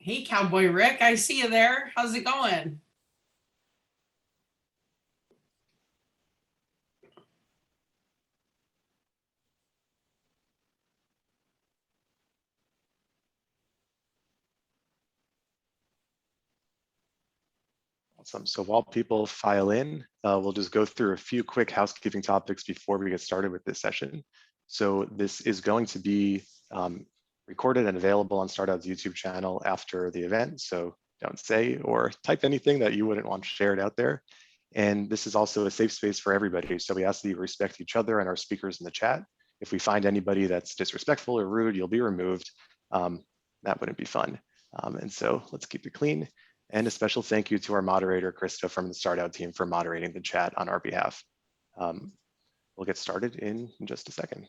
Hey, Cowboy Rick, I see you there. How's it going? Awesome. So while people file in, we'll just go through a few quick housekeeping topics before we get started with this session. So this is going to be recorded and available on StartOut's YouTube channel after the event. So don't say or type anything that you wouldn't want shared out there. And this is also a safe space for everybody. So we ask that you respect each other and our speakers in the chat. If we find anybody that's disrespectful or rude, you'll be removed. That wouldn't be fun. And so let's keep it clean. And a special thank you to our moderator, Krista, from the StartOut team for moderating the chat on our behalf. We'll get started in just a second.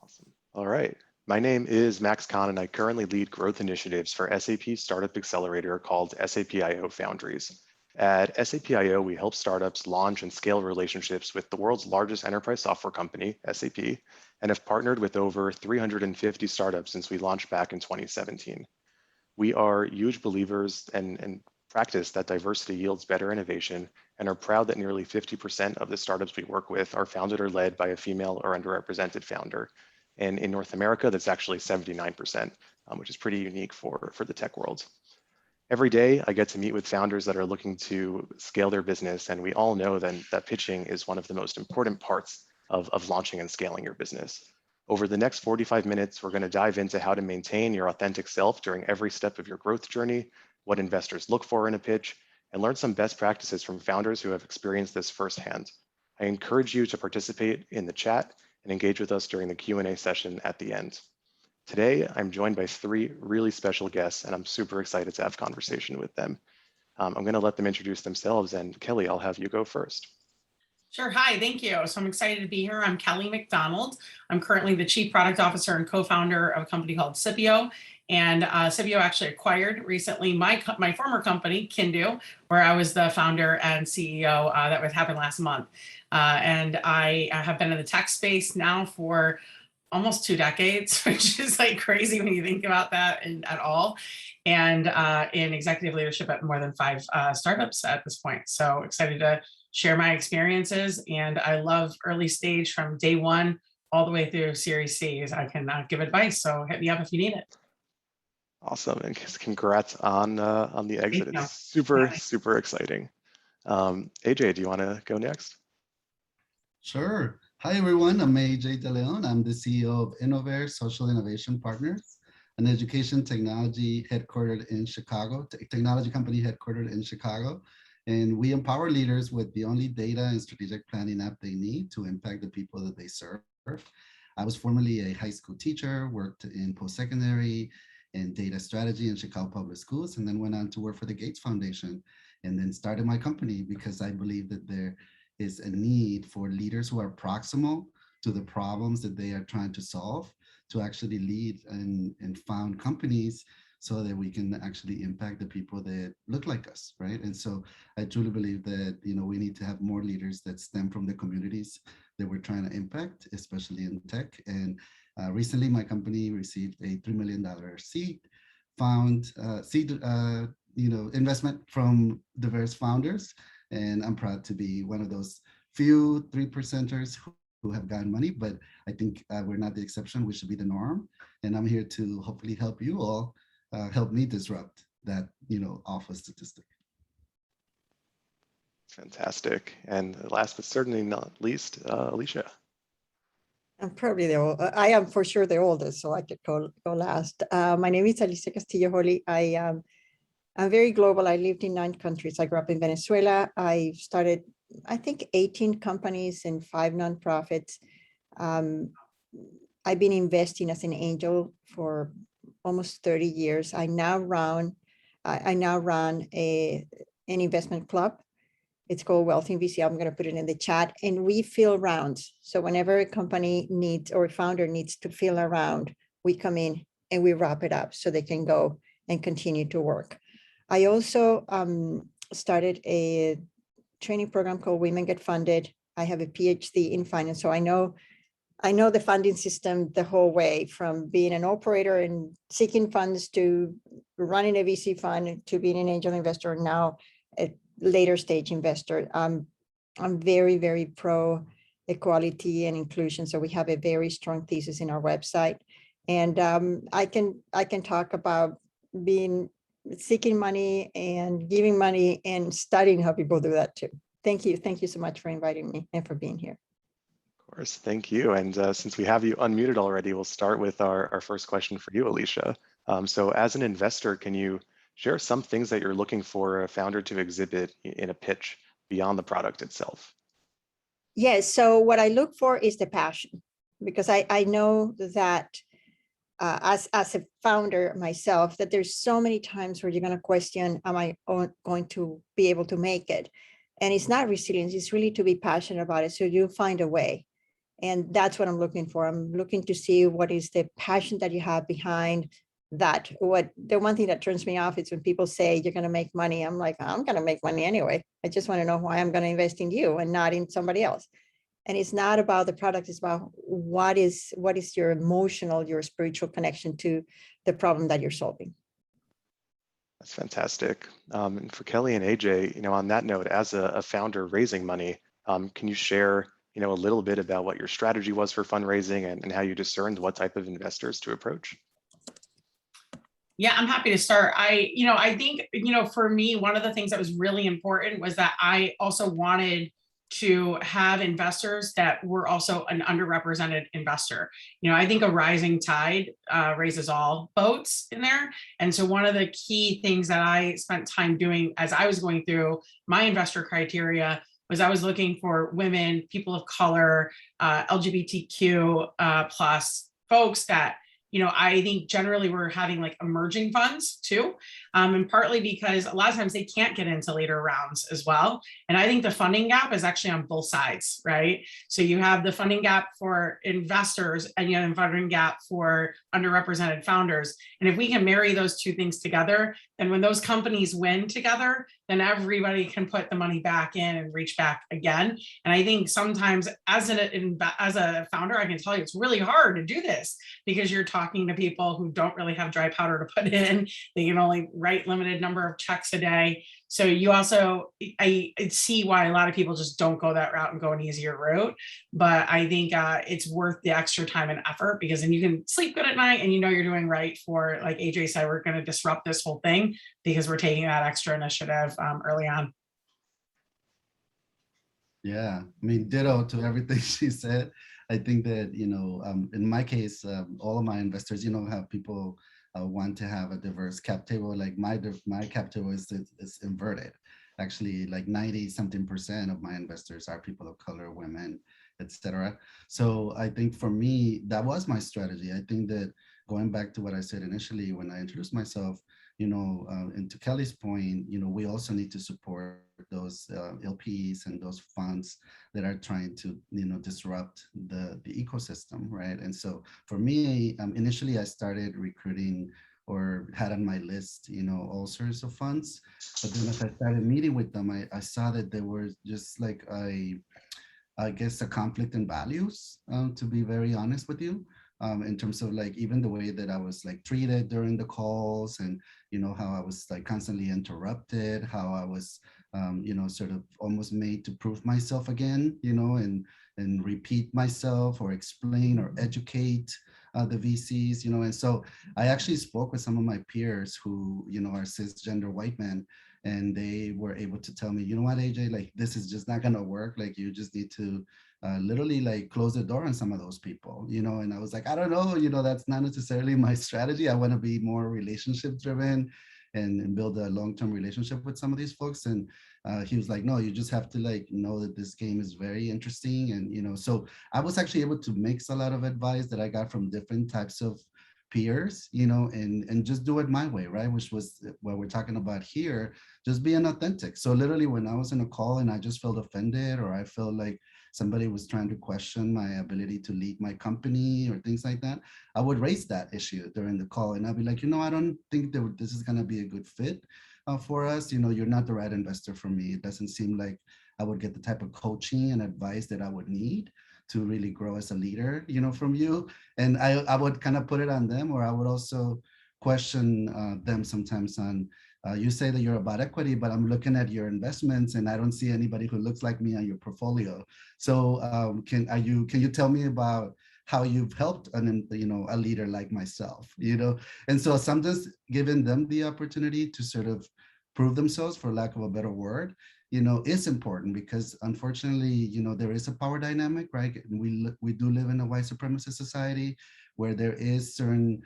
Awesome. All right. My name is Max Kahn, and I currently lead growth initiatives for SAP Startup Accelerator called SAP IO Foundries. At SAP IO, we help startups launch and scale relationships with the world's largest enterprise software company, SAP, and have partnered with over 350 startups since we launched back in 2017. We are huge believers and practice that diversity yields better innovation, and are proud that nearly 50% of the startups we work with are founded or led by a female or underrepresented founder. And in North America, that's actually 79%, which is pretty unique for the tech world. Every day, I get to meet with founders that are looking to scale their business, and we all know that pitching is one of the most important parts of launching and scaling your business. Over the next 45 minutes, we're going to dive into how to maintain your authentic self during every step of your growth journey, what investors look for in a pitch, and learn some best practices from founders who have experienced this firsthand. I encourage you to participate in the chat and engage with us during the Q&A session at the end. Today, I'm joined by three really special guests, and I'm super excited to have conversation with them. I'm going to let them introduce themselves, and Kelly, I'll have you go first. Sure. Hi, thank you. So I'm excited to be here. I'm Kelly McDonald. I'm currently the Chief Product Officer and co-founder of a company called Scipio. And Scipio actually acquired recently my former company, Kindu, where I was the founder and CEO. That would happen last month. And I have been in the tech space now for almost 2 decades, which is like crazy when you think about that at all. And in executive leadership at more than 5 startups at this point. So excited to share my experiences. And I love early stage from day 1 all the way through Series C. I can give advice. So hit me up if you need it. Awesome, and congrats on the exit. It's super exciting. AJ, do you want to go next? Sure. Hi, everyone. I'm AJ DeLeon. I'm the CEO of Innovare Social Innovation Partners, an education technology headquartered in Chicago, technology company headquartered in Chicago. And we empower leaders with the only data and strategic planning app they need to impact the people that they serve. I was formerly a high school teacher, worked in post-secondary and data strategy in Chicago Public Schools, and then went on to work for the Gates Foundation, and then started my company because I believe that there is a need for leaders who are proximal to the problems that they are trying to solve to actually lead and found companies so that we can actually impact the people that look like us, right? And so I truly believe that, we need to have more leaders that stem from the communities that we're trying to impact, especially in tech. And recently my company received a $3 million seed investment from diverse founders. And I'm proud to be one of those few 3%ers who have gotten money, but I think we're not the exception. We should be the norm. And I'm here to hopefully help you all help me disrupt that, awful statistic. Fantastic. And last but certainly not least, Alicia. I'm probably I am for sure the oldest, so I could go last. My name is Alicia Castillo Holley. I'm very global. I lived in 9 countries. I grew up in Venezuela. I started, I think, 18 companies and 5 nonprofits. I've been investing as an angel for almost 30 years. I now run an investment club. It's called Wealth in VC. I'm going to put it in the chat. And we fill rounds. So whenever a company needs or a founder needs to fill a round, we come in and we wrap it up so they can go and continue to work. I also started a training program called Women Get Funded. I have a PhD in finance, so I know the funding system the whole way, from being an operator and seeking funds to running a VC fund to being an angel investor, now a later stage investor. I'm very, very pro equality and inclusion. So we have a very strong thesis in our website. And I can talk about seeking money and giving money and studying how people do that too. Thank you. Thank you so much for inviting me and for being here. Of course, thank you. And since we have you unmuted already, we'll start with our first question for you, Alicia. So as an investor, can you share some things that you're looking for a founder to exhibit in a pitch beyond the product itself? Yes, so what I look for is the passion, because I know that as a founder myself, that there's so many times where you're going to question, am I going to be able to make it? And it's not resilience, it's really to be passionate about it. So you find a way. And that's what I'm looking for. I'm looking to see what is the passion that you have behind that. The one thing that turns me off is when people say you're going to make money. I'm like, I'm going to make money anyway. I just want to know why I'm going to invest in you and not in somebody else. And it's not about the product. It's about what is your emotional, your spiritual connection to the problem that you're solving. That's fantastic. And for Kelly and AJ, on that note, as a founder raising money, can you share a little bit about what your strategy was for fundraising and how you discerned what type of investors to approach? Yeah, I'm happy to start. I think, for me, one of the things that was really important was that I also wanted to have investors that were also an underrepresented investor. I think a rising tide raises all boats in there. And so one of the key things that I spent time doing as I was going through my investor criteria was I was looking for women, people of color, LGBTQ plus folks that, I think generally we're having like emerging funds too. And partly because a lot of times they can't get into later rounds as well. And I think the funding gap is actually on both sides, right? So you have the funding gap for investors and you have the funding gap for underrepresented founders. And if we can marry those two things together, then when those companies win together, then everybody can put the money back in and reach back again. And I think sometimes as a founder, I can tell you it's really hard to do this because you're talking to people who don't really have dry powder to put in. They can only write limited number of checks a day. So you also, I see why a lot of people just don't go that route and go an easier route. But I think it's worth the extra time and effort because then you can sleep good at night and you're doing right for, like AJ said, we're going to disrupt this whole thing because we're taking that extra initiative early on. Yeah, I mean, ditto to everything she said. I think that, in my case, all of my investors, have people want to have a diverse cap table. Like my cap table is inverted. Actually, like 90-something% of my investors are people of color, women, etc. So I think for me, that was my strategy. I think that going back to what I said initially when I introduced myself, and to Kelly's point, we also need to support those LPs and those funds that are trying to, disrupt the ecosystem, right? And so for me, initially I started recruiting or had on my list, all sorts of funds. But then as I started meeting with them, I saw that there were just like I guess a conflict in values, to be very honest with you. In terms of like even the way that I was like treated during the calls and how I was like constantly interrupted, how I was sort of almost made to prove myself again, and repeat myself or explain or educate the VCs, and so I actually spoke with some of my peers who are cisgender white men, and they were able to tell me, what, AJ, like this is just not gonna work. Like you just need to literally like close the door on some of those people, and I was like, I don't know, that's not necessarily my strategy. I want to be more relationship driven and build a long-term relationship with some of these folks. And he was like, no, you just have to like know that this game is very interesting. And, so I was actually able to mix a lot of advice that I got from different types of peers, and just do it my way, right? Which was what we're talking about here, just being authentic. So literally when I was in a call and I just felt offended, or I felt like somebody was trying to question my ability to lead my company or things like that, I would raise that issue during the call. And I'd be like, I don't think that this is going to be a good fit for us. You're not the right investor for me. It doesn't seem like I would get the type of coaching and advice that I would need to really grow as a leader, you know, from you. And I would kind of put it on them, or I would also question them sometimes on, you say that you're about equity, but I'm looking at your investments and I don't see anybody who looks like me on your portfolio. So can you tell me about how you've helped a leader like myself, you know? And so sometimes giving them the opportunity to sort of prove themselves, for lack of a better word, you know, is important, because unfortunately, you know, there is a power dynamic, right? We do live in a white supremacist society where there is certain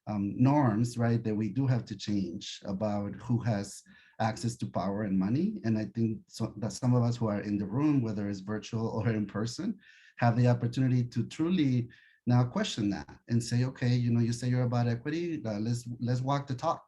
norms, right, that we do have to change about who has access to power and money. And I think that some of us who are in the room, whether it's virtual or in person, have the opportunity to truly now question that and say, okay, you know, you say you're about equity, let's walk the talk,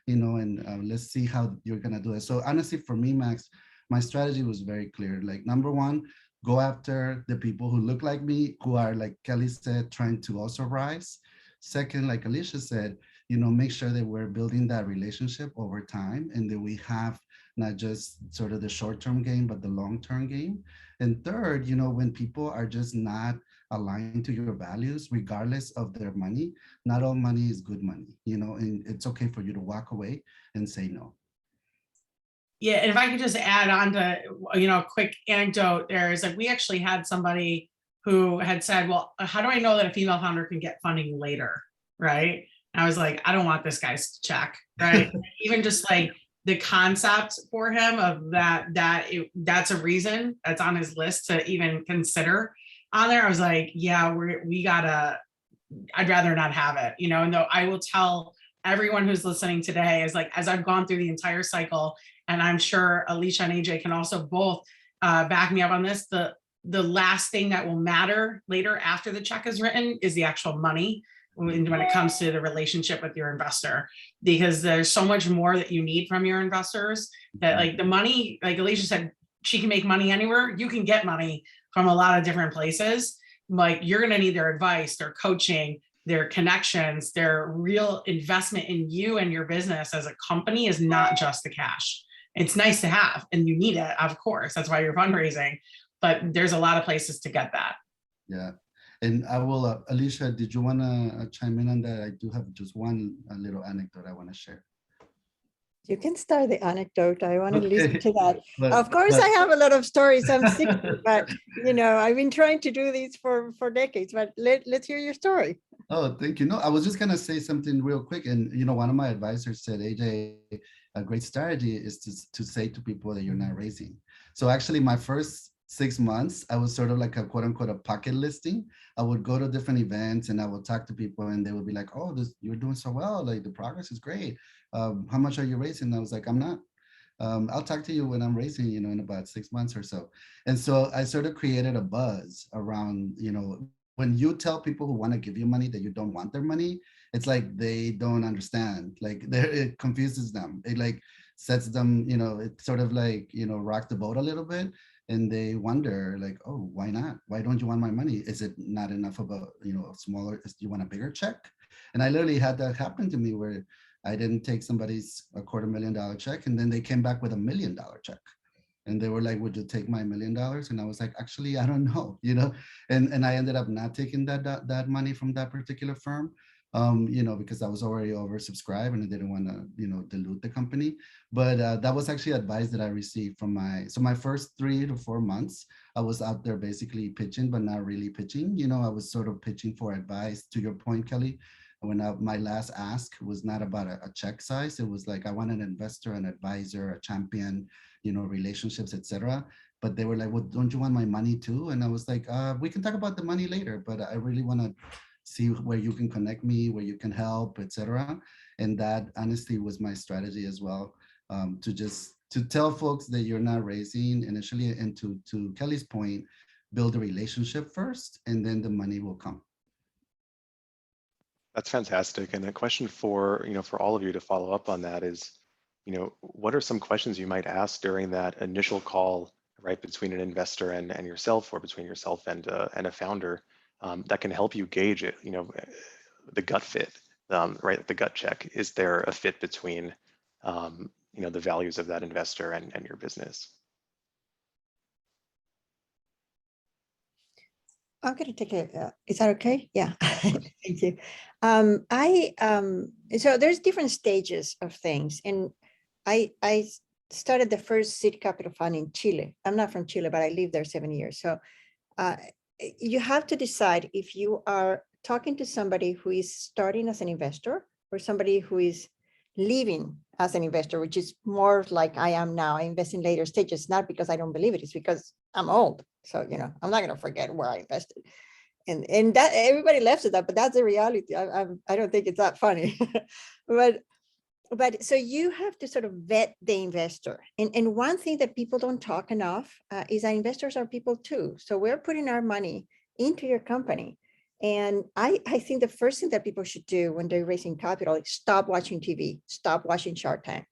you know, and let's see how you're gonna do it. So honestly, for me, Max, my strategy was very clear. Like, number one, go after the people who look like me, who are, like Kelly said, trying to also rise. Second, like Alicia said, you know, make sure that we're building that relationship over time and that we have not just sort of the short-term game, but the long-term game. And third, you know, when people are just not aligned to your values, regardless of their money, not all money is good money, you know, and it's okay for you to walk away and say no. Yeah, and if I could just add on to, you know, a quick anecdote, there is like, we actually had somebody who had said, well, how do I know that a female founder can get funding later, right? And I was like, I don't want this guy's check, right? Even just like the concept for him of that's a reason that's on his list to even consider on there. I was like, yeah, I'd rather not have it, you know. And though I will tell everyone who's listening today, is like, as I've gone through the entire cycle, and I'm sure Alicia and AJ can also both back me up on this, the last thing that will matter later after the check is written is the actual money when it comes to the relationship with your investor, because there's so much more that you need from your investors that, like, the money, like Alicia said, she can make money anywhere. You can get money from a lot of different places. Like, you're going to need their advice, their coaching, their connections, their real investment in you and your business as a company is not just the cash. It's nice to have, and you need it, of course. That's why you're fundraising, but there's a lot of places to get that. Yeah. And I will, Alicia, did you want to chime in on that? I do have just one little anecdote I want to share. You can start the anecdote. I want to Okay. listen to that. Of course, I have a lot of stories. I'm 60, but you know, I've been trying to do these for decades. But let's hear your story. Oh, thank you. No, I was just gonna say something real quick. And you know, one of my advisors said, AJ, a great strategy is to say to people that you're not raising. So actually, my first 6 months, I was sort of like a quote unquote a pocket listing. I would go to different events and I would talk to people, and they would be like, "Oh, you're doing so well. Like, the progress is great. How much are you raising?" And I was like, "I'm not. I'll talk to you when I'm raising, you know, in about 6 months or so." And so I sort of created a buzz around, you know, when you tell people who want to give you money that you don't want their money, it's like they don't understand. Like, it confuses them. It like sets them, you know, it sort of like, you know, rock the boat a little bit. And they wonder, like, oh, why not? Why don't you want my money? Is it not enough of a, you know, a smaller, do you want a bigger check? And I literally had that happen to me, where I didn't take somebody's $250,000 check, and then they came back with $1 million check. And they were like, would you take my $1 million? And I was like, actually, I don't know, you know? And I ended up not taking that money from that particular firm, you know, because I was already oversubscribed and I didn't want to, you know, dilute the company. But that was actually advice that I received from my first 3 to 4 months, I was out there basically pitching, but not really pitching. You know, I was sort of pitching for advice. To your point, Kelly, when my last ask was not about a check size. It was like, I want an investor, an advisor, a champion, you know, relationships, etc. But they were like, well, don't you want my money too? And I was like, we can talk about the money later, but I really want to see where you can connect me, where you can help, etc. And that honestly was my strategy as well, to tell folks that you're not raising initially, and to Kelly's point, build a relationship first, and then the money will come. That's fantastic. And a question for, you know, for all of you to follow up on that is, you know, what are some questions you might ask during that initial call, right, between an investor and yourself, or between yourself and a founder, that can help you gauge it, you know, the gut fit, right, the gut check. Is there a fit between, you know, the values of that investor and your business? I'm going to take is that okay? Yeah, thank you. So there's different stages of things. And I started the first seed capital fund in Chile. I'm not from Chile, but I lived there 7 years. So you have to decide if you are talking to somebody who is starting as an investor or somebody who is leaving as an investor, which is more like I am now. I invest in later stages, not because I don't believe it, it's because I'm old. So, I'm not going to forget where I invested. And that everybody laughs at that, but that's the reality. I don't think it's that funny. But so you have to sort of vet the investor. And one thing that people don't talk enough is that investors are people too. So we're putting our money into your company. And I think the first thing that people should do when they're raising capital is stop watching TV, stop watching Shark Tank,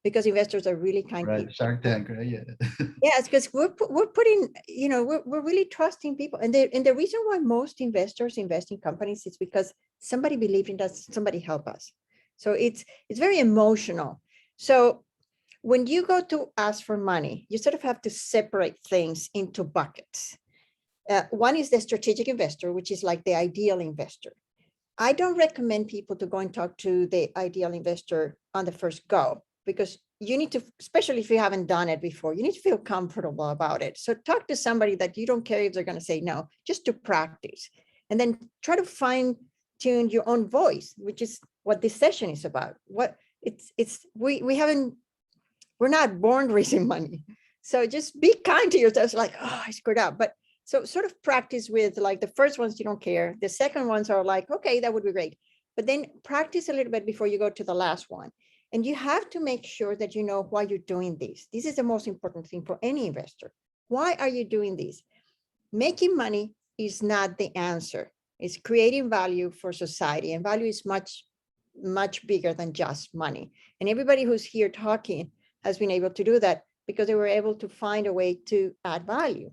because investors are really kind Right, people. Shark Tank, right? Yeah. Yes, because we're putting, we're really trusting people. And the reason why most investors invest in companies is because somebody believed in us, somebody helped us. So it's very emotional. So when you go to ask for money, you sort of have to separate things into buckets. One is the strategic investor, which is like the ideal investor. I don't recommend people to go and talk to the ideal investor on the first go, because you need to, especially if you haven't done it before, you need to feel comfortable about it. So talk to somebody that you don't care if they're going to say no, just to practice. And then try to fine tune your own voice, which is what this session is about. We're not born raising money. So just be kind to yourself, like, oh, I screwed up. But so sort of practice with, like, the first ones you don't care. The second ones are like, okay, that would be great. But then practice a little bit before you go to the last one. And you have to make sure that you know why you're doing this. This is the most important thing for any investor. Why are you doing this? Making money is not the answer. It's creating value for society. And value is much, much bigger than just money. And everybody who's here talking has been able to do that because they were able to find a way to add value.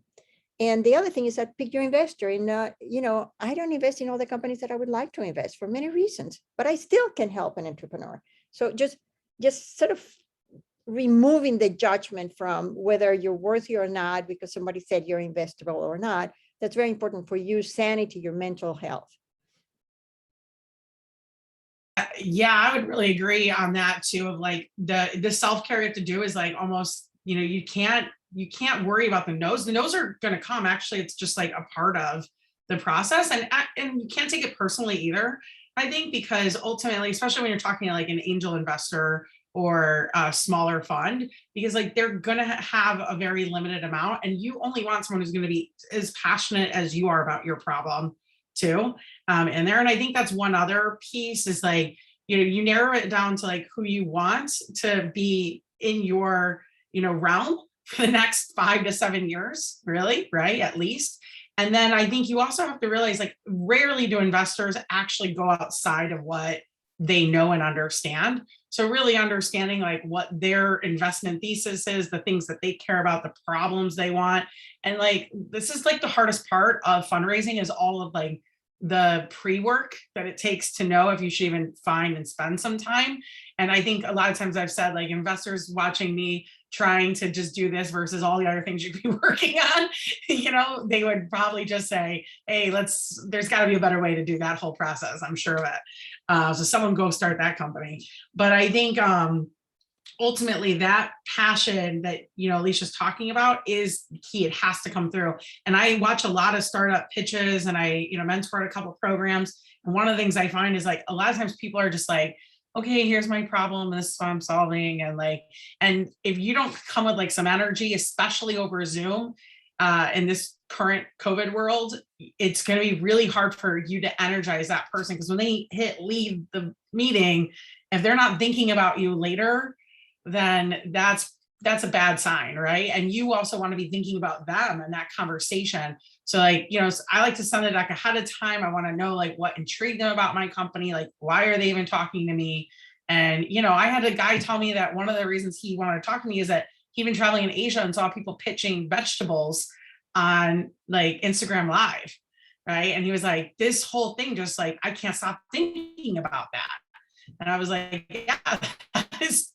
And the other thing is that pick your investor. And, I don't invest in all the companies that I would like to invest for many reasons, but I still can help an entrepreneur. So just sort of removing the judgment from whether you're worthy or not, because somebody said you're investable or not. That's very important for your sanity, your mental health. Yeah, I would really agree on that too, of like the self-care you have to do is like almost, you can't worry about the no's. The no's are going to come. Actually, it's just like a part of the process, and you can't take it personally either. I think, because ultimately, especially when you're talking to like an angel investor or a smaller fund, because like they're going to have a very limited amount, and you only want someone who's going to be as passionate as you are about your problem too. And I think that's one other piece is like, you narrow it down to like who you want to be in your, realm for the next 5 to 7 years, really, right? At least. And then I think you also have to realize, like, rarely do investors actually go outside of what they know and understand. So really understanding like what their investment thesis is, the things that they care about, the problems they want. And like, this is like the hardest part of fundraising, is all of like the pre-work that it takes to know if you should even find and spend some time. And I think a lot of times I've said, like, investors watching me trying to just do this versus all the other things you'd be working on, they would probably just say, hey, there's got to be a better way to do that whole process. I'm sure of it. So someone go start that company. But I think ultimately that passion that, Alicia's talking about is key. It has to come through. And I watch a lot of startup pitches, and I, mentor a couple of programs. And one of the things I find is like, a lot of times people are just like, okay, here's my problem, this is what I'm solving. And if you don't come with like some energy, especially over Zoom, in this current COVID world, it's going to be really hard for you to energize that person. Because when they leave the meeting, if they're not thinking about you later, then that's a bad sign, right? And you also want to be thinking about them and that conversation. So like, I like to send the deck ahead of time. I want to know like what intrigued them about my company, like why are they even talking to me? And, I had a guy tell me that one of the reasons he wanted to talk to me is that he'd been traveling in Asia and saw people pitching vegetables on like Instagram Live, right? And he was like, this whole thing, just like, I can't stop thinking about that. And I was like, yeah, that is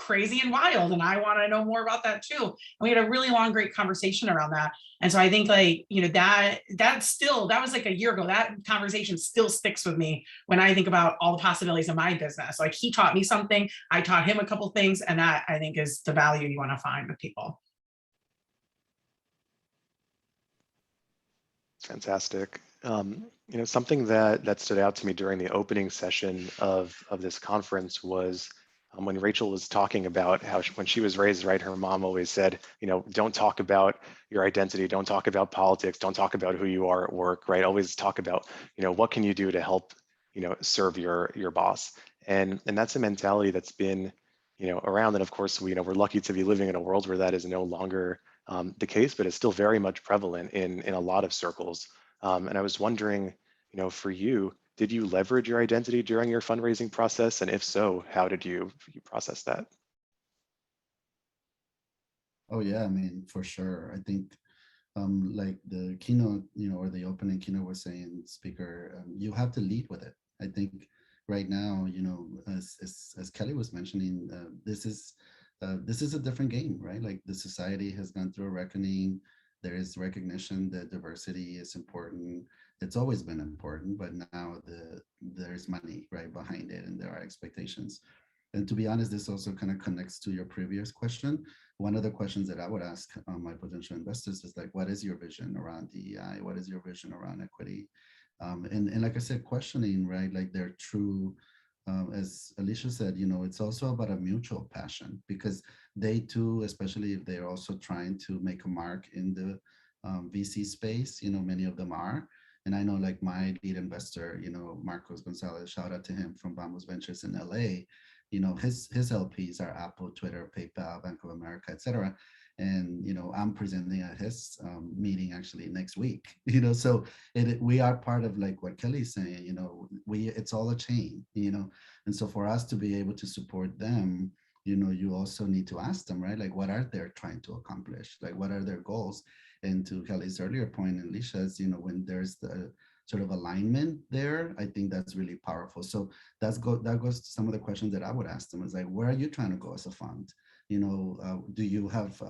crazy and wild. And I want to know more about that too. And we had a really long, great conversation around that. And so I think like, you know, that was like a year ago. That conversation still sticks with me when I think about all the possibilities of my business. Like he taught me something, I taught him a couple things, and that I think is the value you want to find with people. Fantastic. You know, something that stood out to me during the opening session of this conference was when Rachel was talking about how when she was raised, right, her mom always said, you know, don't talk about your identity, don't talk about politics, don't talk about who you are at work, right? Always talk about, you know, what can you do to help, you know, serve your boss. And that's a mentality that's been, you know, around. And of course, we, you know, we're lucky to be living in a world where that is no longer the case, but it's still very much prevalent in a lot of circles. And I was wondering, you know, for you, did you leverage your identity during your fundraising process? And if so, how did you process that? Oh yeah, I mean, for sure. I think like the keynote, you know, or the opening keynote was saying, speaker, you have to lead with it. I think right now, you know, as Kelly was mentioning, this is a different game, right? Like the society has gone through a reckoning. There is recognition that diversity is important. It's always been important, but now there's money right behind it, and there are expectations. And to be honest, this also kind of connects to your previous question. One of the questions that I would ask my potential investors is like, what is your vision around DEI? What is your vision around equity? And like I said, questioning, right? Like they're true. As Alicia said, you know, it's also about a mutual passion, because they too, especially if they're also trying to make a mark in the VC space, you know, many of them are. And I know like my lead investor, you know, Marcos Gonzalez, shout out to him from Bambus Ventures in LA. You know, his LPs are Apple, Twitter, PayPal, Bank of America, et cetera. And, you know, I'm presenting at his meeting actually next week, you know, so we are part of like what Kelly's saying, you know, it's all a chain, you know, and so for us to be able to support them, you know, you also need to ask them, right? Like, what are they trying to accomplish? Like, what are their goals? And to Kelly's earlier point, and Alicia's, you know, when there's the sort of alignment there, I think that's really powerful. So that goes to some of the questions that I would ask them is like, where are you trying to go as a fund? You know, do you have,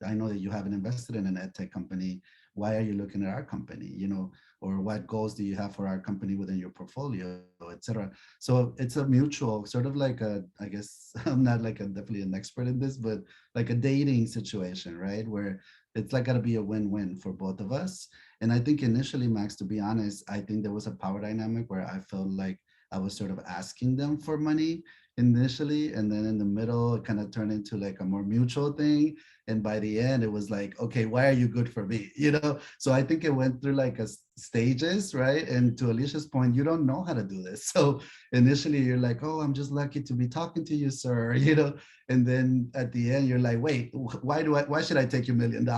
I know that you haven't invested in an ed tech company. Why are you looking at our company? You know, or what goals do you have for our company within your portfolio, et cetera. So it's a mutual sort of like I guess I'm not like definitely an expert in this, but like a dating situation, right? Where it's like gotta be a win-win for both of us. And I think initially, Max, to be honest, I think there was a power dynamic where I felt like I was sort of asking them for money initially, and then in the middle it kind of turned into like a more mutual thing, and by the end it was like, okay, why are you good for me, you know? So I think it went through like a stages, right? And to Alicia's point, you don't know how to do this, so initially you're like, oh, I'm just lucky to be talking to you, sir, you know, and then at the end you're like, wait, why should I take you $1 million?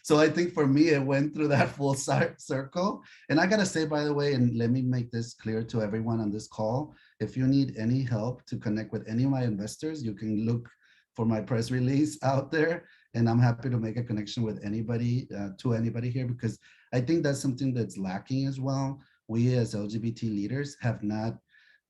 So I think for me it went through that full circle. And I gotta say, by the way, and let me make this clear to everyone on this call, if you need any help to connect with any of my investors, you can look for my press release out there, and I'm happy to make a connection with anybody, to anybody here, because I think that's something that's lacking as well. We as LGBT leaders have not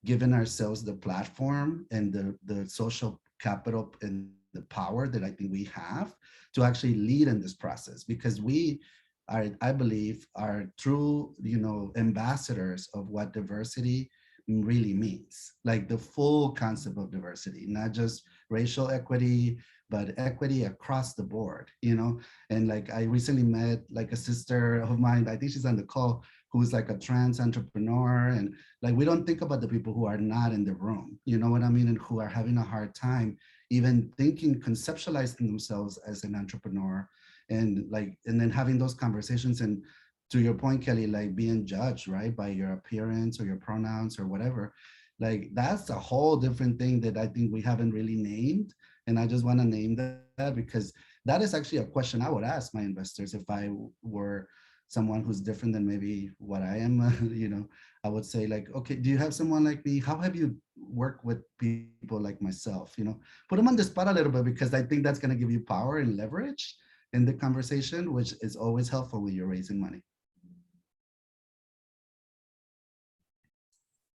given ourselves the platform and the social capital and the power that I think we have to actually lead in this process, because we are, I believe, are true, you know, ambassadors of what diversity really means, like the full concept of diversity, not just racial equity, but equity across the board, you know. And like I recently met like a sister of mine, I think she's on the call, who's like a trans entrepreneur, and like we don't think about the people who are not in the room, you know what I mean, and who are having a hard time even thinking, conceptualizing themselves as an entrepreneur, and like, and then having those conversations. And to your point, Kelly, like being judged, right, by your appearance or your pronouns or whatever, like that's a whole different thing that I think we haven't really named. And I just want to name that because that is actually a question I would ask my investors if I were someone who's different than maybe what I am. You know, I would say like, okay, do you have someone like me? How have you worked with people like myself? You know, put them on the spot a little bit, because I think that's going to give you power and leverage in the conversation, which is always helpful when you're raising money.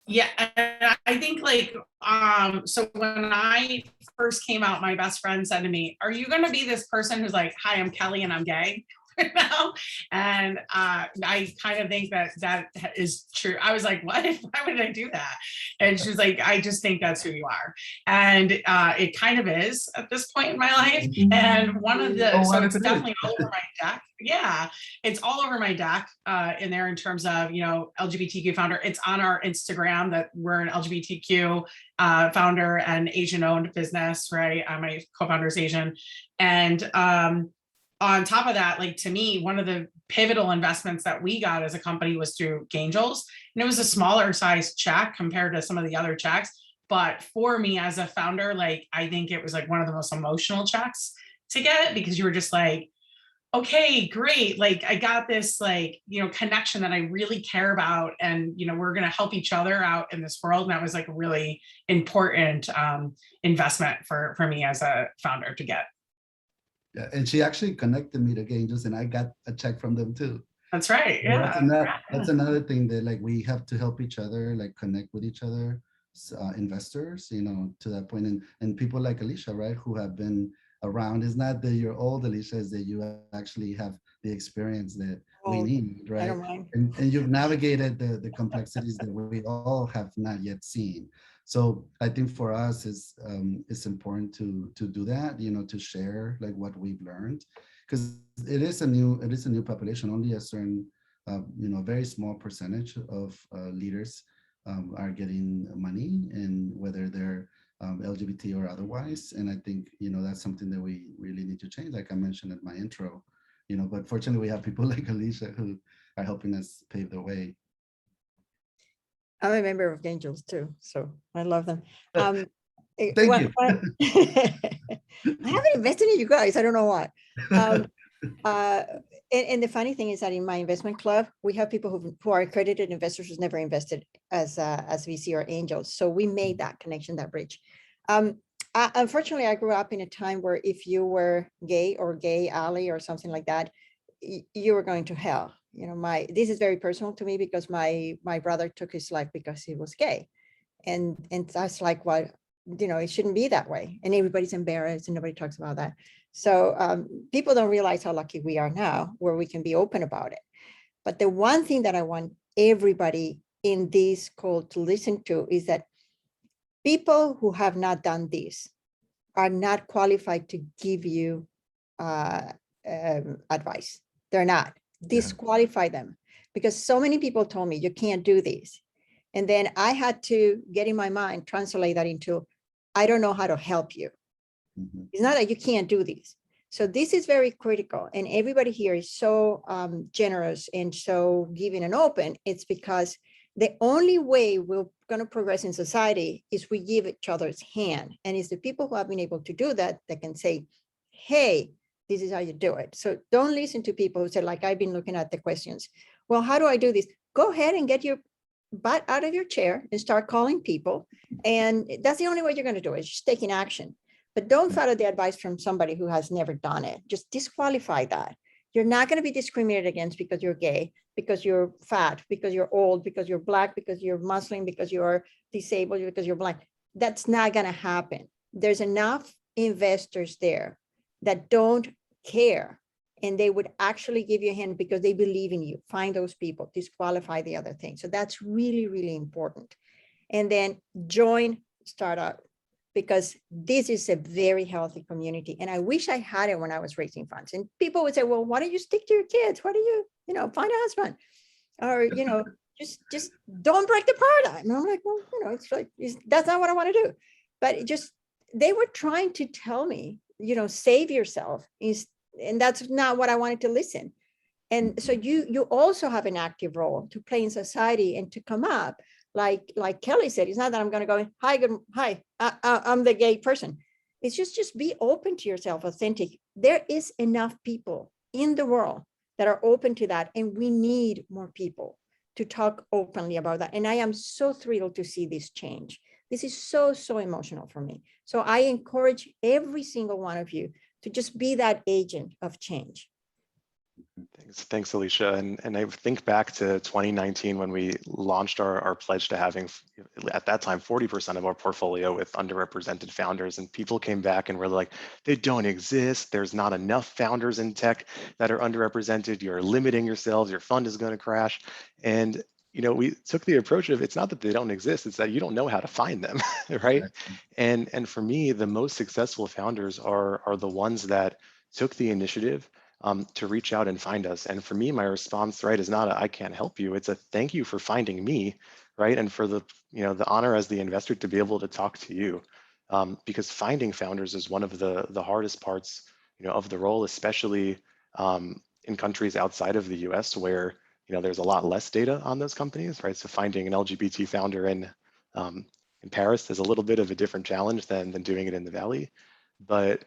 Yeah, and I think like, so when I first came out, my best friend said to me, "Are you gonna be this person who's like, hi, I'm Kelly and I'm gay?" You know? And I kind of think that that is true. I was like, what? Why would I do that? And she's like, I just think that's who you are. And it kind of is at this point in my life. And one of the, Oh, so what it's if it definitely is? all over my deck. Yeah, it's all over my deck in there in terms of, you know, LGBTQ founder. It's on our Instagram that we're an LGBTQ founder and Asian owned business, right? My co-founder is Asian. And on top of that, like to me, one of the pivotal investments that we got as a company was through Angels. And it was a smaller size check compared to some of the other checks. But for me as a founder, like I think it was like one of the most emotional checks to get, because you were just like, okay, great. Like I got this like, you know, connection that I really care about. And, you know, we're going to help each other out in this world. And that was like a really important investment for me as a founder to get. Yeah, and she actually connected me to Angels, and I got a check from them too. That's right. So Yeah. that's another thing that like we have to help each other, like connect with each other, investors, you know, to that point, and people like Alicia, right, who have been around. It's not that you're old, Alicia, is that you actually have the experience that we Oh, need, I right? don't mind. And you've navigated the complexities that we all have not yet seen. So I think for us it's important to do that, you know, to share like what we've learned, because it is a new population. Only a certain you know, very small percentage of leaders are getting money, and whether they're LGBT or otherwise. And I think, you know, that's something that we really need to change, like I mentioned at my intro, you know, but fortunately we have people like Alicia who are helping us pave the way. I'm a member of Angels too, so I love them. Thank you. I haven't invested in you guys. I don't know why. And the funny thing is that in my investment club, we have people who are accredited investors who's never invested as VC or angels. So we made that connection, that bridge. Unfortunately, I grew up in a time where if you were gay or gay ally or something like that, you were going to hell. You know, this is very personal to me because my brother took his life because he was gay, and that's like, what, you know, it shouldn't be that way, and everybody's embarrassed and nobody talks about that. So people don't realize how lucky we are now where we can be open about it. But the one thing that I want everybody in this call to listen to is that people who have not done this are not qualified to give you advice. They're not. Disqualify them, because so many people told me you can't do this. And then I had to get in my mind, translate that into, I don't know how to help you. It's not that you can't do this. So this is very critical. And everybody here is so generous and so giving and open. It's because the only way we're going to progress in society is we give each other's hand. And it's the people who have been able to do that that can say, hey, this is how you do it. So don't listen to people who say, like, I've been looking at the questions. Well, how do I do this? Go ahead and get your butt out of your chair and start calling people. And that's the only way you're going to do it, is just taking action. But don't follow the advice from somebody who has never done it. Just disqualify that. You're not going to be discriminated against because you're gay, because you're fat, because you're old, because you're Black, because you're Muslim, because you're disabled, because you're blind. That's not going to happen. There's enough investors there that don't care, and they would actually give you a hand because they believe in you. Find those people, disqualify the other thing. So that's really, really important. And then join StartOut, because this is a very healthy community. And I wish I had it when I was raising funds. And people would say, well, why don't you stick to your kids? Why do you, find a husband? Or, just don't break the paradigm. And I'm like, well, it's like, that's not what I want to do. But they were trying to tell me, save yourself. And that's not what I wanted to listen. And so you also have an active role to play in society and to come up. Like Kelly said, it's not that I'm going to go, hi, I'm the gay person. It's just be open to yourself, authentic. There is enough people in the world that are open to that. And we need more people to talk openly about that. And I am so thrilled to see this change. This is so, so emotional for me. So I encourage every single one of you to just be that agent of change. Thanks, Alicia. And I think back to 2019 when we launched our pledge to having, at that time, 40% of our portfolio with underrepresented founders. And people came back and were like, they don't exist. There's not enough founders in tech that are underrepresented. You're limiting yourselves. Your fund is going to crash. And we took the approach of it's not that they don't exist, it's that you don't know how to find them, right? Exactly. And for me, the most successful founders are the ones that took the initiative to reach out and find us. And for me, my response, right, is not a, I can't help you. It's a thank you for finding me, right? And for the honor as the investor to be able to talk to you, because finding founders is one of the hardest parts, of the role, especially in countries outside of the U.S. where there's a lot less data on those companies, right? So finding an LGBT founder in Paris is a little bit of a different challenge than doing it in the Valley, but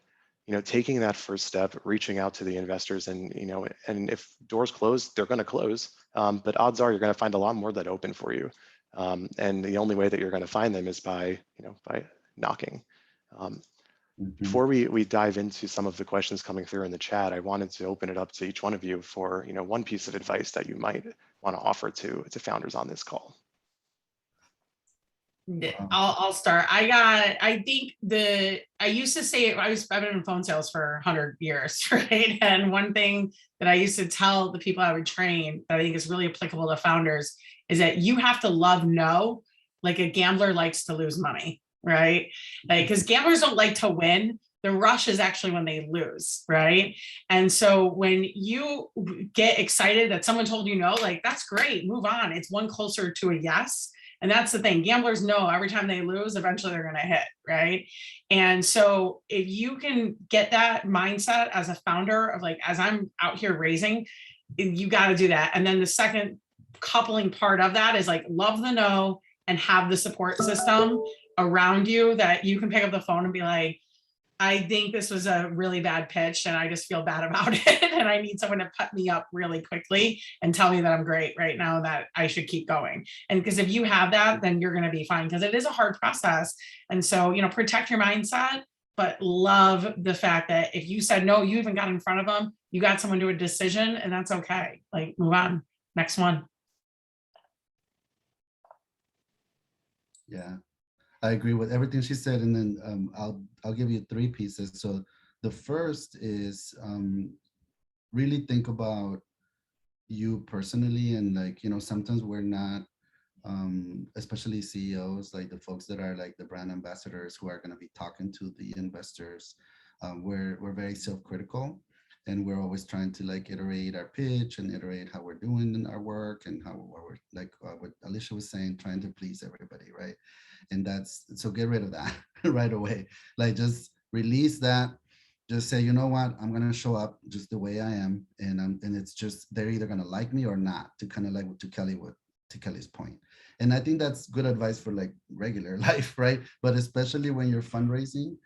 taking that first step, reaching out to the investors, and and if doors close, they're going to close. But odds are you're going to find a lot more that open for you. And the only way that you're going to find them is by by knocking. Before we dive into some of the questions coming through in the chat, I wanted to open it up to each one of you for one piece of advice that you might want to offer to founders on this call. I'll start. I think I used to say, I've been in phone sales for 100 years, right? And one thing that I used to tell the people I would train that I think is really applicable to founders is that you have to love no, like a gambler likes to lose money, right? Like, because gamblers don't like to win. The rush is actually when they lose, right? And so when you get excited that someone told you no, like, that's great, move on. It's one closer to a yes. And that's the thing. Gamblers know every time they lose, eventually they're going to hit, right? And so if you can get that mindset as a founder of like, as I'm out here raising, you got to do that. And then the second coupling part of that is like, love the no and have the support system around you that you can pick up the phone and be like, I think this was a really bad pitch and I just feel bad about it. And I need someone to put me up really quickly and tell me that I'm great right now, that I should keep going. And because if you have that, then you're going to be fine, because it is a hard process. And so, protect your mindset, but love the fact that if you said no, you even got in front of them, you got someone to a decision, and that's okay. Like, move on, next one. Yeah. I agree with everything she said, and then I'll give you 3 pieces. So the first is really think about you personally, and like sometimes we're not, especially CEOs, like the folks that are like the brand ambassadors who are going to be talking to the investors. We're very self-critical, and we're always trying to like iterate our pitch and iterate how we're doing in our work, and how we're like what Alicia was saying, trying to please everybody, right? And so get rid of that right away. Like, just release that. Just say, you know what, I'm gonna show up just the way I am, and it's just they're either gonna like me or not. To kind of like to Kelly's point. And I think that's good advice for like regular life, right? But especially when you're fundraising,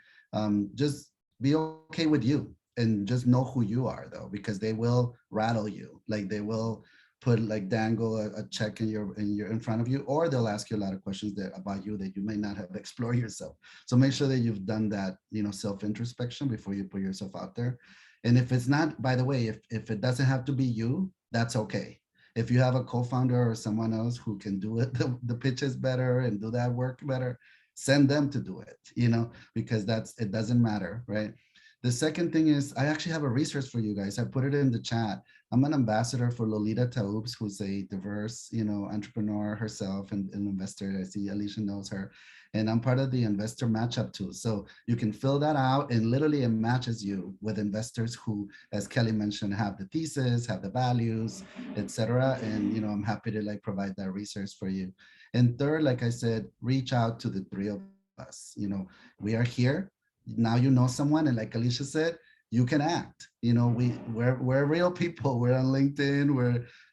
just be okay with you, and just know who you are, though, because they will rattle you. Like, they will put like dangle a check in front of you, or they'll ask you a lot of questions about you that you may not have explored yourself. So make sure that you've done that, self-introspection before you put yourself out there. And if it's not, by the way, if it doesn't have to be you, that's okay. If you have a co-founder or someone else who can do it, the pitches better and do that work better, send them to do it, because it doesn't matter, right? The second thing is, I actually have a resource for you guys. I put it in the chat. I'm an ambassador for Lolita Taubes, who's a diverse, entrepreneur herself and an investor. I see Alicia knows her. And I'm part of the investor matchup tool. So you can fill that out, and literally it matches you with investors who, as Kelly mentioned, have the thesis, have the values, etc. And, I'm happy to like provide that resource for you. And third, like I said, reach out to the 3 of us. We are here. Now you know someone, and like Alicia said, you can act. We're real people. We're on LinkedIn.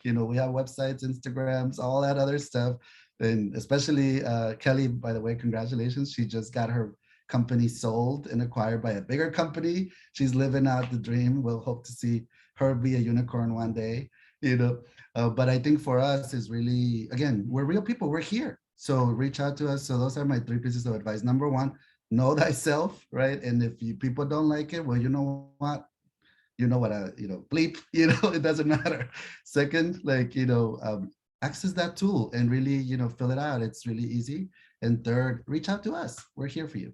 We have websites, Instagrams, all that other stuff. And especially Kelly, by the way, congratulations. She just got her company sold and acquired by a bigger company. She's living out the dream. We'll hope to see her be a unicorn one day. But I think for us is really, again, we're real people. We're here. So reach out to us. So those are my 3 pieces of advice. Number 1, know thyself, right? And if people don't like it, well, you know what? you know what bleep, it doesn't matter. Second, access that tool and really, fill it out. It's really easy. And third, reach out to us. We're here for you.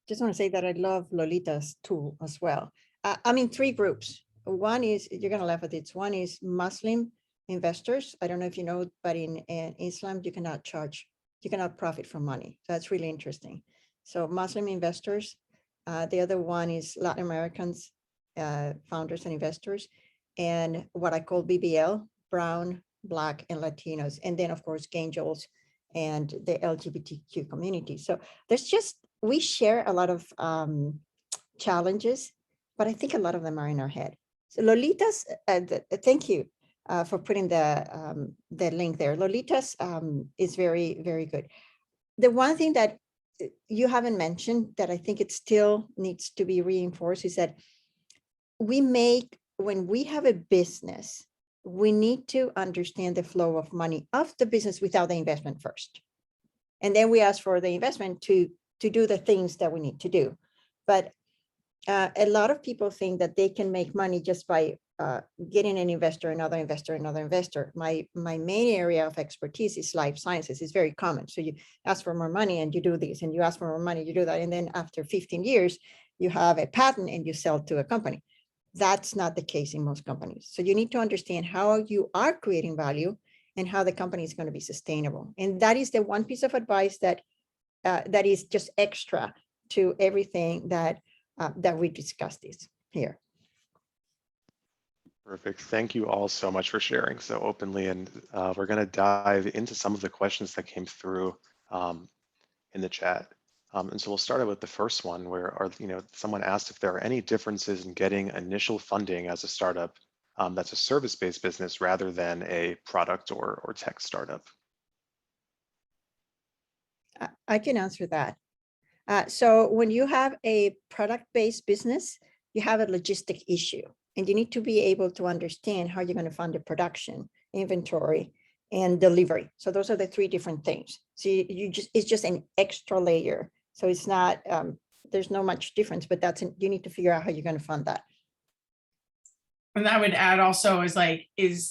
Just want to say that I love Lolita's tool as well. I'm in 3 groups. One is, you're going to laugh at it. One is Muslim investors. I don't know if you know, but in Islam, you cannot profit from money. So that's really interesting. So Muslim investors. The other one is Latin Americans, founders and investors, and what I call BBL, brown, Black, and Latinos. And then, of course, angels and the LGBTQ community. So we share a lot of challenges, but I think a lot of them are in our head. So Lolita's, thank you for putting the link there. Lolita's is very, very good. The one thing that you haven't mentioned that I think it still needs to be reinforced is that when we have a business, we need to understand the flow of money of the business without the investment first. And then we ask for the investment to do the things that we need to do. But a lot of people think that they can make money just by getting an investor, another investor, another investor. My main area of expertise is life sciences. It's very common. So you ask for more money and you do this, and you ask for more money, you do that. And then after 15 years, you have a patent and you sell to a company. That's not the case in most companies. So you need to understand how you are creating value and how the company is going to be sustainable. And that is the one piece of advice that is just extra to everything that we discussed here. Perfect. Thank you all so much for sharing so openly. And we're going to dive into some of the questions that came through in the chat. And so we'll start out with the first one where someone asked if there are any differences in getting initial funding as a startup that's a service-based business rather than a product or tech startup. I can answer that. So when you have a product-based business, you have a logistic issue, and you need to be able to understand how you're going to fund the production, inventory, and delivery. So those are the 3 different things. So it's just an extra layer. So it's not, there's no much difference, but you need to figure out how you're going to fund that. And I would add also is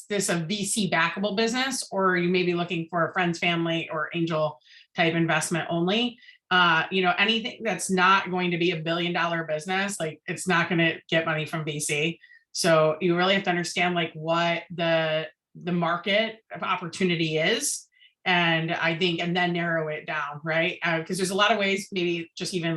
this a VC backable business, or are you maybe looking for a friends, family, or angel type investment only? Anything that's not going to be $1 billion business, it's not going to get money from VC. So you really have to understand what the market of opportunity is. And then narrow it down, right? Because there's a lot of ways, maybe just even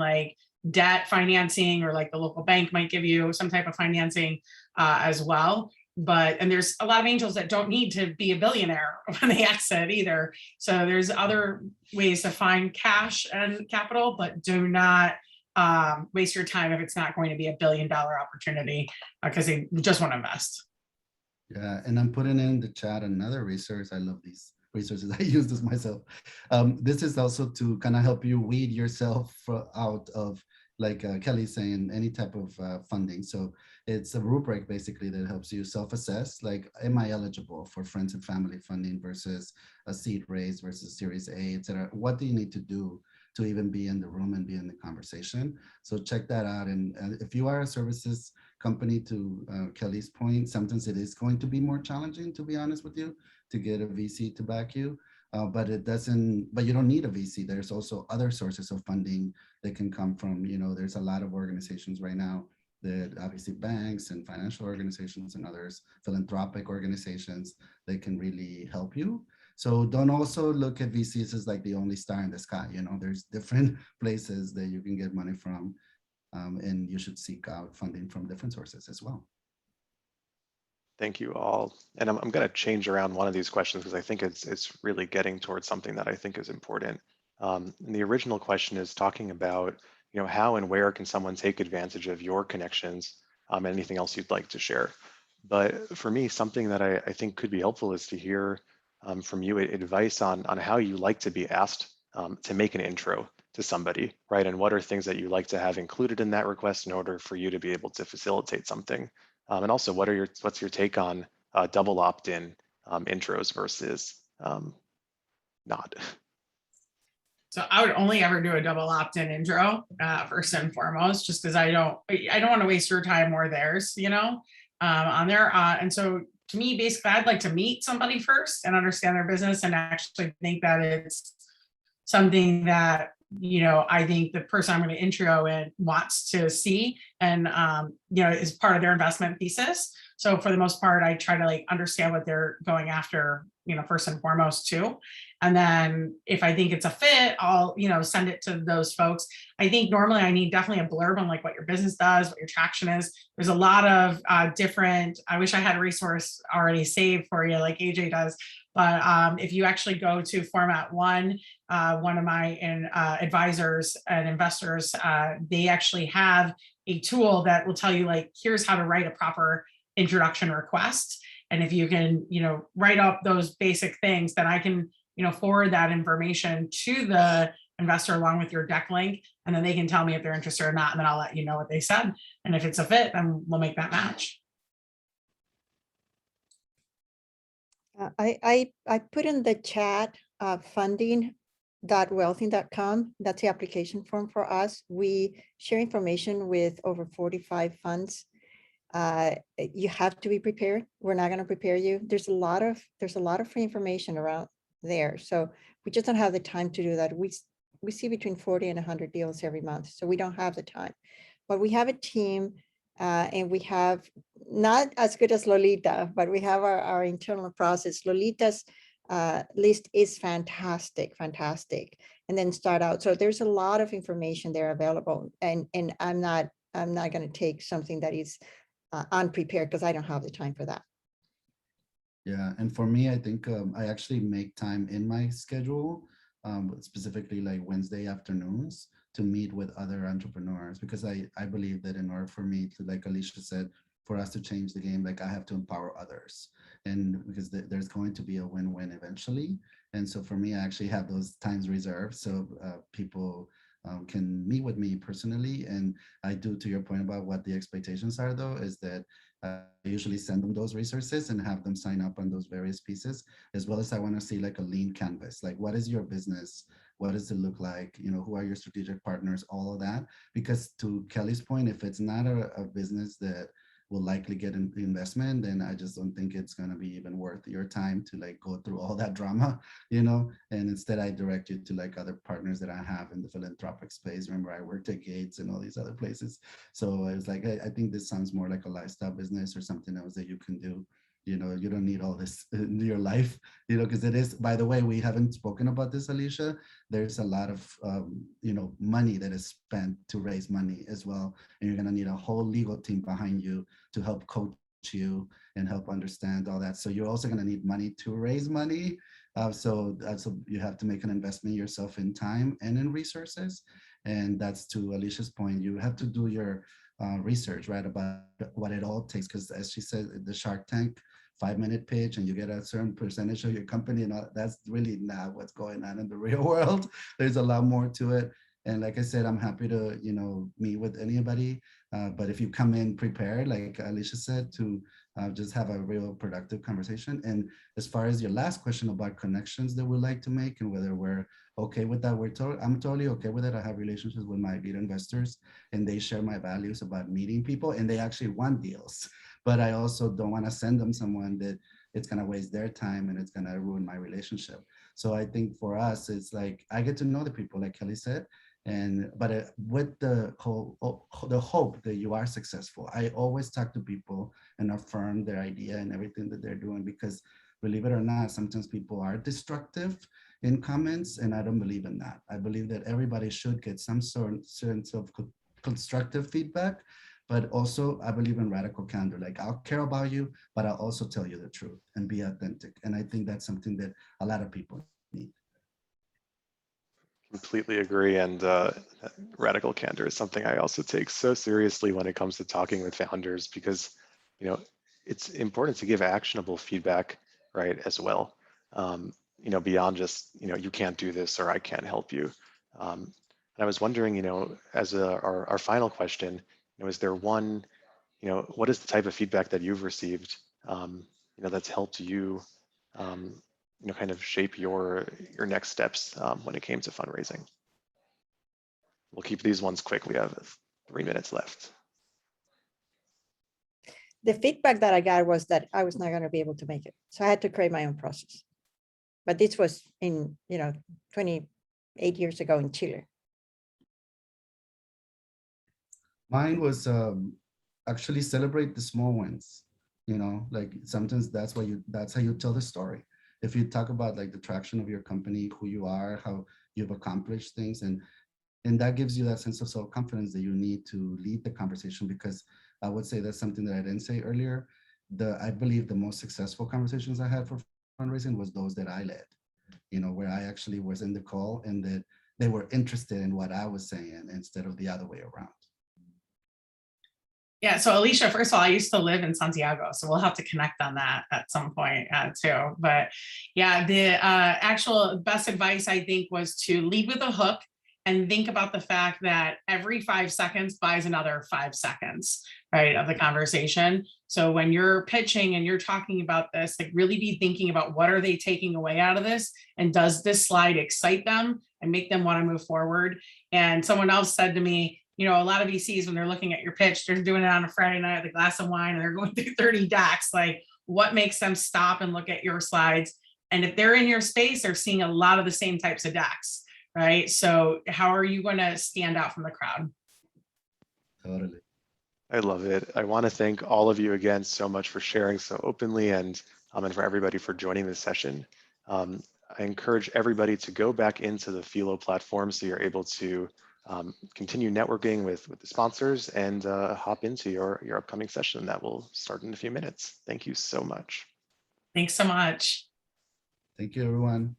debt financing, or the local bank might give you some type of financing as well. And there's a lot of angels that don't need to be a billionaire when they exit either. So there's other ways to find cash and capital, but do not waste your time if it's not going to be $1 billion opportunity because they just want to invest. Yeah, and I'm putting in the chat another resource. I love these resources. I use this myself. This is also to kind of help you weed yourself out of, Kelly saying, any type of funding. So it's a rubric basically that helps you self-assess, am I eligible for friends and family funding versus a seed raise versus Series A, et cetera? What do you need to do to even be in the room and be in the conversation? So check that out. And if you are a services company, to Kelly's point, sometimes it is going to be more challenging, to be honest with you, to get a VC to back you. But you don't need a VC. There's also other sources of funding that can come from, there's a lot of organizations right now that obviously banks and financial organizations and others, philanthropic organizations, that can really help you. So don't also look at VCs as the only star in the sky. There's different places that you can get money from, and you should seek out funding from different sources as well. Thank you all. And I'm going to change around one of these questions because I think it's really getting towards something that I think is important. And the original question is talking about, how and where can someone take advantage of your connections, anything else you'd like to share. But for me, something that I think could be helpful is to hear from you advice on how you like to be asked to make an intro to somebody, right? And what are things that you like to have included in that request in order for you to be able to facilitate something? And also, what's your take on double opt-in intros versus not? So I would only ever do a double opt-in intro, first and foremost, just because I don't want to waste your time or theirs, on there. And so to me, basically, I'd like to meet somebody first and understand their business and actually think that it's something that, I think the person I'm going to intro in wants to see and, is part of their investment thesis. So for the most part, I try to understand what they're going after, first and foremost too. And then if I think it's a fit, I'll, send it to those folks. I think normally I need definitely a blurb on what your business does, what your traction is. There's a lot of different, I wish I had a resource already saved for you like AJ does. But if you actually go to Format One of my advisors and investors, they actually have a tool that will tell you here's how to write a proper introduction request. And if you can, write up those basic things, then I can, forward that information to the investor along with your deck link, and then they can tell me if they're interested or not, and then I'll let you know what they said. And if it's a fit, then we'll make that match. I put in the chat funding.wealthing.com. That's the application form for us. We share information with over 45 funds. You have to be prepared. We're not going to prepare you. There's a lot of free information around there. So we just don't have the time to do that. We see between 40 and 100 deals every month. So we don't have the time, but we have a team and we have not as good as Lolita, but we have our internal process. Lolita's list is fantastic. And then StartOut. So there's a lot of information there available. And I'm not going to take something that is unprepared because I don't have the time for that. Yeah, and for me, I think I actually make time in my schedule, specifically Wednesday afternoons, to meet with other entrepreneurs, because I believe that in order for me to, like Alicia said, for us to change the game, I have to empower others, and because there's going to be a win-win eventually. And so for me, I actually have those times reserved so people can meet with me personally. And I do, to your point about what the expectations are, though, is that I usually send them those resources and have them sign up on those various pieces, as well as I want to see a lean canvas. What is your business? What does it look like? Who are your strategic partners? All of that. Because to Kelly's point, if it's not a business that will likely get an investment, then I just don't think it's going to be even worth your time to go through all that drama, and instead I direct you to other partners that I have in the philanthropic space. Remember, I worked at Gates and all these other places. So it's I think this sounds more like a lifestyle business or something else that you can do. You don't need all this in your life, because it is, by the way, we haven't spoken about this, Alicia. There's a lot of, money that is spent to raise money as well. And you're going to need a whole legal team behind you to help coach you and help understand all that. So you're also going to need money to raise money. So you have to make an investment yourself in time and in resources. And that's to Alicia's point. You have to do your research, right, about what it all takes. Because as she said, the Shark Tank 5-minute pitch and you get a certain percentage of your company, and all, that's really not what's going on in the real world. There's a lot more to it. And like I said, I'm happy to, meet with anybody. But if you come in prepared, like Alicia said, to just have a real productive conversation. And as far as your last question about connections that we like to make and whether we're okay with that, I'm totally okay with it. I have relationships with my lead investors and they share my values about meeting people and they actually want deals. But I also don't want to send them someone that it's going to waste their time and it's going to ruin my relationship. So I think for us, it's I get to know the people, like Kelly said, but with the hope that you are successful. I always talk to people and affirm their idea and everything that they're doing, because believe it or not, sometimes people are destructive in comments, and I don't believe in that. I believe that everybody should get some sense of constructive feedback, but also I believe in radical candor. I'll care about you, but I'll also tell you the truth and be authentic. And I think that's something that a lot of people need. Completely agree. And radical candor is something I also take so seriously when it comes to talking with founders, because, it's important to give actionable feedback, right, as well. Beyond just, you can't do this or I can't help you. And I was wondering, as our final question, is there one, what is the type of feedback that you've received, that's helped you, kind of shape your next steps when it came to fundraising. We'll keep these ones quick. We have 3 minutes left. The feedback that I got was that I was not going to be able to make it. So I had to create my own process. But this was in, 28 years ago in Chile. Mine was actually celebrate the small wins. Like sometimes that's how you tell the story. If you talk about like the traction of your company, who you are, how you've accomplished things, and that gives you that sense of self-confidence that you need to lead the conversation, because I would say that's something that I didn't say earlier. I believe the most successful conversations I had for fundraising was those that I led, where I actually was in the call and that they were interested in what I was saying instead of the other way around. Yeah, so Alicia, first of all, I used to live in Santiago, so we'll have to connect on that at some point too. But yeah, the actual best advice I think was to lead with a hook and think about the fact that every 5 seconds buys another 5 seconds, right, of the conversation. So when you're pitching and you're talking about this, like really be thinking about what are they taking away out of this, and does this slide excite them and make them want to move forward? And someone else said to me, a lot of VCs, when they're looking at your pitch, they're doing it on a Friday night with a glass of wine and they're going through 30 decks. Like, what makes them stop and look at your slides? And if they're in your space, they're seeing a lot of the same types of decks, right? So how are you going to stand out from the crowd? Totally. I love it. I want to thank all of you again so much for sharing so openly, and for everybody for joining this session. I encourage everybody to go back into the Philo platform so you're able to continue networking with the sponsors and hop into your upcoming session that will start in a few minutes. Thank you so much. Thanks so much. Thank you, everyone.